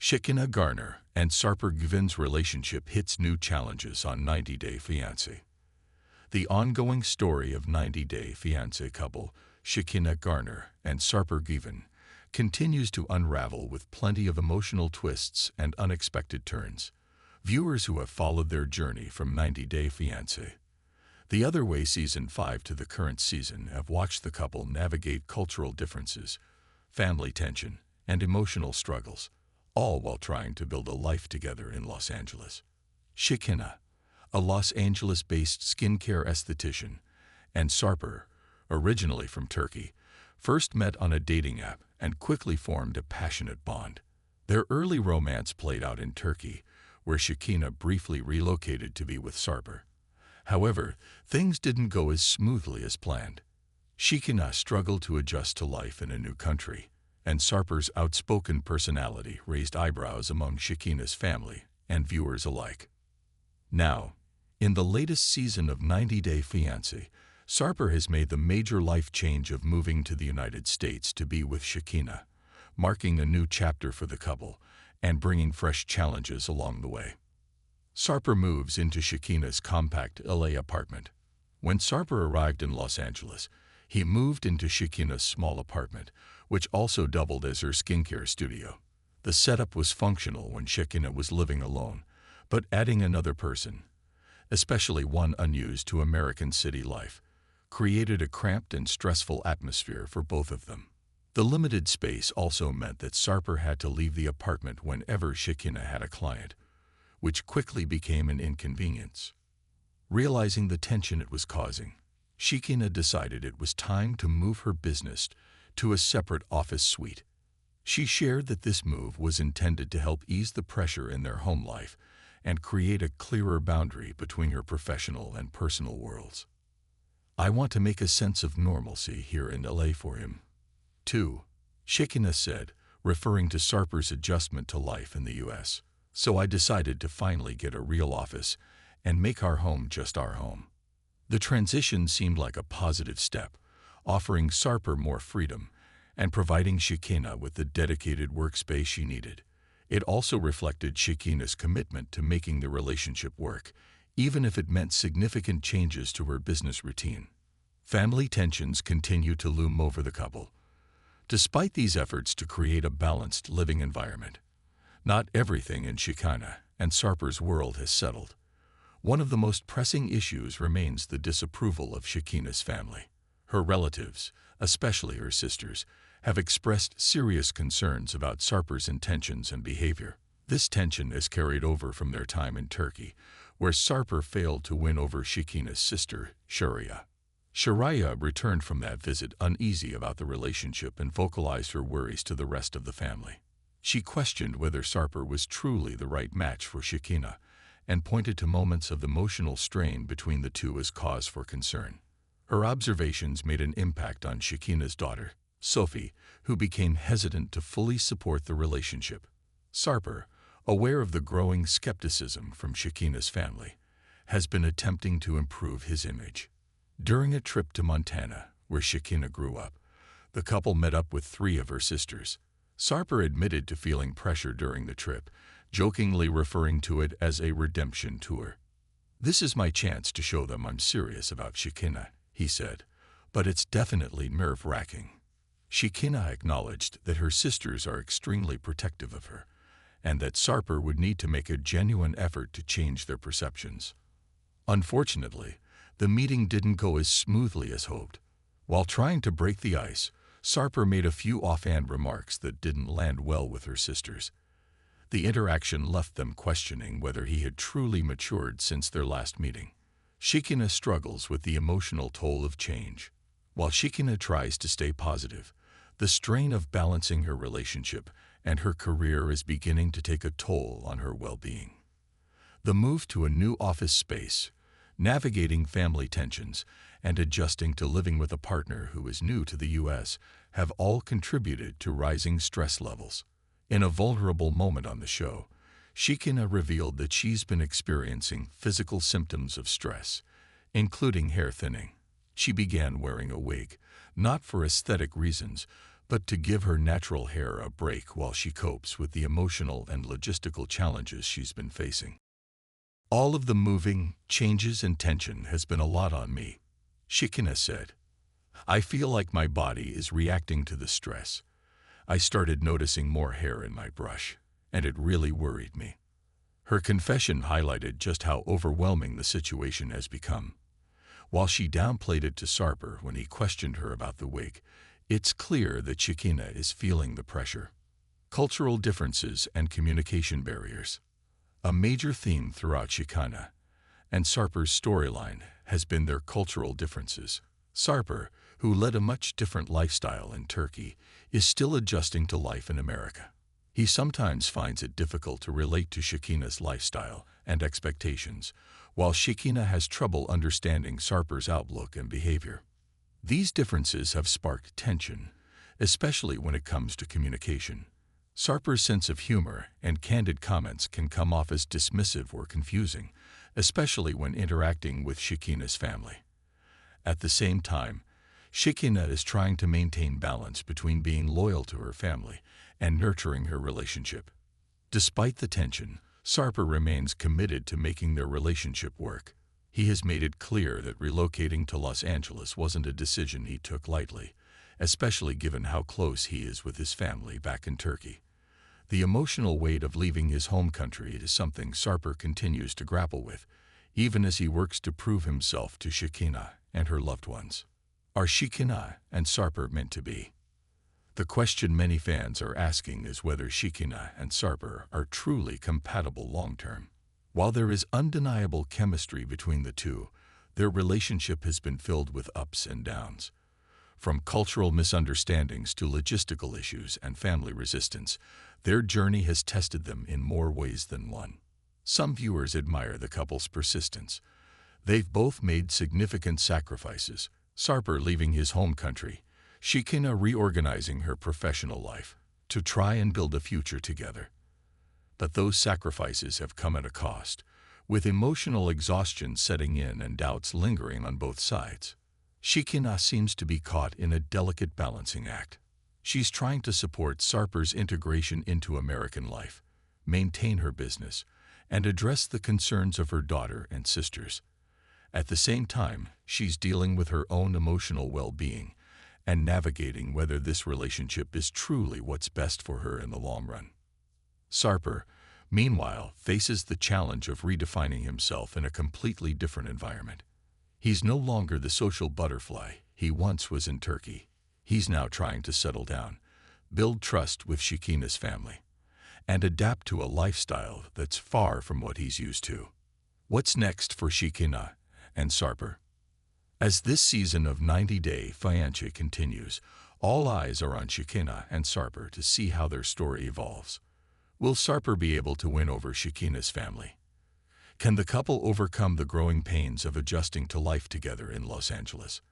Shekinah Garner and Sarper Gvin's relationship hits new challenges on 90 Day Fiancé. The ongoing story of 90 Day Fiancé couple Shekinah Garner and Sarper Gvin continues to unravel with plenty of emotional twists and unexpected turns. Viewers who have followed their journey from 90 Day Fiancé The Other Way Season 5 to the current season have watched the couple navigate cultural differences, family tension, and emotional struggles, all while trying to build a life together in Los Angeles. Shekinah, a Los Angeles-based skincare esthetician, and Sarper, originally from Turkey, first met on a dating app and quickly formed a passionate bond. Their early romance played out in Turkey, where Shekinah briefly relocated to be with Sarper. However, things didn't go as smoothly as planned. Shekinah struggled to adjust to life in a new country, and Sarper's outspoken personality raised eyebrows among Shekinah's family and viewers alike. Now, in the latest season of 90 Day Fiancé, Sarper has made the major life change of moving to the United States to be with Shekinah, marking a new chapter for the couple and bringing fresh challenges along the way. Sarper moves into Shekinah's compact LA apartment. When Sarper arrived in Los Angeles, he moved into Shekinah's small apartment, which also doubled as her skincare studio. The setup was functional when Shekinah was living alone, but adding another person, especially one unused to American city life, created a cramped and stressful atmosphere for both of them. The limited space also meant that Sarper had to leave the apartment whenever Shekinah had a client, which quickly became an inconvenience. Realizing the tension it was causing, Shekinah decided it was time to move her business to a separate office suite. She shared that this move was intended to help ease the pressure in their home life and create a clearer boundary between her professional and personal worlds. "I want to make a sense of normalcy here in LA for him, too," Shekinah said, referring to Sarper's adjustment to life in the U.S. "So I decided to finally get a real office and make our home just our home." The transition seemed like a positive step, offering Sarper more freedom and providing Shekinah with the dedicated workspace she needed. It also reflected Shekinah's commitment to making the relationship work, even if it meant significant changes to her business routine. Family tensions continue to loom over the couple. Despite these efforts to create a balanced living environment, not everything in Shekinah and Sarper's world has settled. One of the most pressing issues remains the disapproval of Shekinah's family. Her relatives, especially her sisters, have expressed serious concerns about Sarper's intentions and behavior. This tension is carried over from their time in Turkey, where Sarper failed to win over Shekinah's sister, Shariah. Shariah returned from that visit uneasy about the relationship and vocalized her worries to the rest of the family. She questioned whether Sarper was truly the right match for Shekinah and pointed to moments of emotional strain between the two as cause for concern. Her observations made an impact on Shekinah's daughter, Sophie, who became hesitant to fully support the relationship. Sarper, aware of the growing skepticism from Shekinah's family, has been attempting to improve his image. During a trip to Montana, where Shekinah grew up, the couple met up with 3 of her sisters. Sarper admitted to feeling pressure during the trip, jokingly referring to it as a redemption tour. "This is my chance to show them I'm serious about Shekinah," he said, "but it's definitely nerve-wracking." Shekinah acknowledged that her sisters are extremely protective of her, and that Sarper would need to make a genuine effort to change their perceptions. Unfortunately, the meeting didn't go as smoothly as hoped. While trying to break the ice, Sarper made a few offhand remarks that didn't land well with her sisters. The interaction left them questioning whether he had truly matured since their last meeting. Shekinah struggles with the emotional toll of change. While Shekinah tries to stay positive, the strain of balancing her relationship and her career is beginning to take a toll on her well-being. The move to a new office space, navigating family tensions, and adjusting to living with a partner who is new to the U.S. have all contributed to rising stress levels. In a vulnerable moment on the show, Shekinah revealed that she's been experiencing physical symptoms of stress, including hair thinning. She began wearing a wig, not for aesthetic reasons, but to give her natural hair a break while she copes with the emotional and logistical challenges she's been facing. All of the moving, changes, and tension has been a lot on me, Shekinah said. I feel like my body is reacting to the stress. I started noticing more hair in my brush, and it really worried me. Her confession highlighted just how overwhelming the situation has become. While she downplayed it to Sarper when he questioned her about the wig, it's clear that Shekinah is feeling the pressure. Cultural differences and communication barriers. A major theme throughout Shekinah and Sarper's storyline has been their cultural differences. Sarper, who led a much different lifestyle in Turkey, is still adjusting to life in America. He sometimes finds it difficult to relate to Shekinah's lifestyle and expectations, while Shekinah has trouble understanding Sarper's outlook and behavior. These differences have sparked tension, especially when it comes to communication. Sarper's sense of humor and candid comments can come off as dismissive or confusing, especially when interacting with Shekinah's family. At the same time, Shekinah is trying to maintain balance between being loyal to her family and nurturing her relationship. Despite the tension, Sarper remains committed to making their relationship work. He has made it clear that relocating to Los Angeles wasn't a decision he took lightly, especially given how close he is with his family back in Turkey. The emotional weight of leaving his home country is something Sarper continues to grapple with, even as he works to prove himself to Shekinah and her loved ones. Are Shekinah and Sarper meant to be? The question many fans are asking is whether Shekinah and Sarper are truly compatible long-term. While there is undeniable chemistry between the two, their relationship has been filled with ups and downs. From cultural misunderstandings to logistical issues and family resistance, their journey has tested them in more ways than one. Some viewers admire the couple's persistence. They've both made significant sacrifices, Sarper leaving his home country, Shekinah reorganizing her professional life to try and build a future together. But those sacrifices have come at a cost, with emotional exhaustion setting in and doubts lingering on both sides. Shekinah seems to be caught in a delicate balancing act. She's trying to support Sarper's integration into American life, maintain her business, and address the concerns of her daughter and sisters. At the same time, she's dealing with her own emotional well-being and navigating whether this relationship is truly what's best for her in the long run. Sarper, meanwhile, faces the challenge of redefining himself in a completely different environment. He's no longer the social butterfly he once was in Turkey. He's now trying to settle down, build trust with Shekinah's family, and adapt to a lifestyle that's far from what he's used to. What's next for Shekinah and Sarper? As this season of 90-Day Fiancé continues, all eyes are on Shekinah and Sarper to see how their story evolves. Will Sarper be able to win over Shekinah's family? Can the couple overcome the growing pains of adjusting to life together in Los Angeles?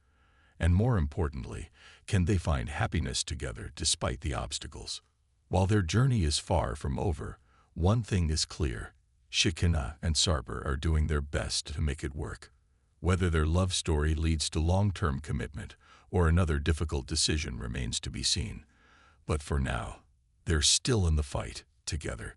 And more importantly, can they find happiness together despite the obstacles? While their journey is far from over, one thing is clear: Shekinah and Sarper are doing their best to make it work. Whether their love story leads to long-term commitment or another difficult decision remains to be seen. But for now, they're still in the fight together.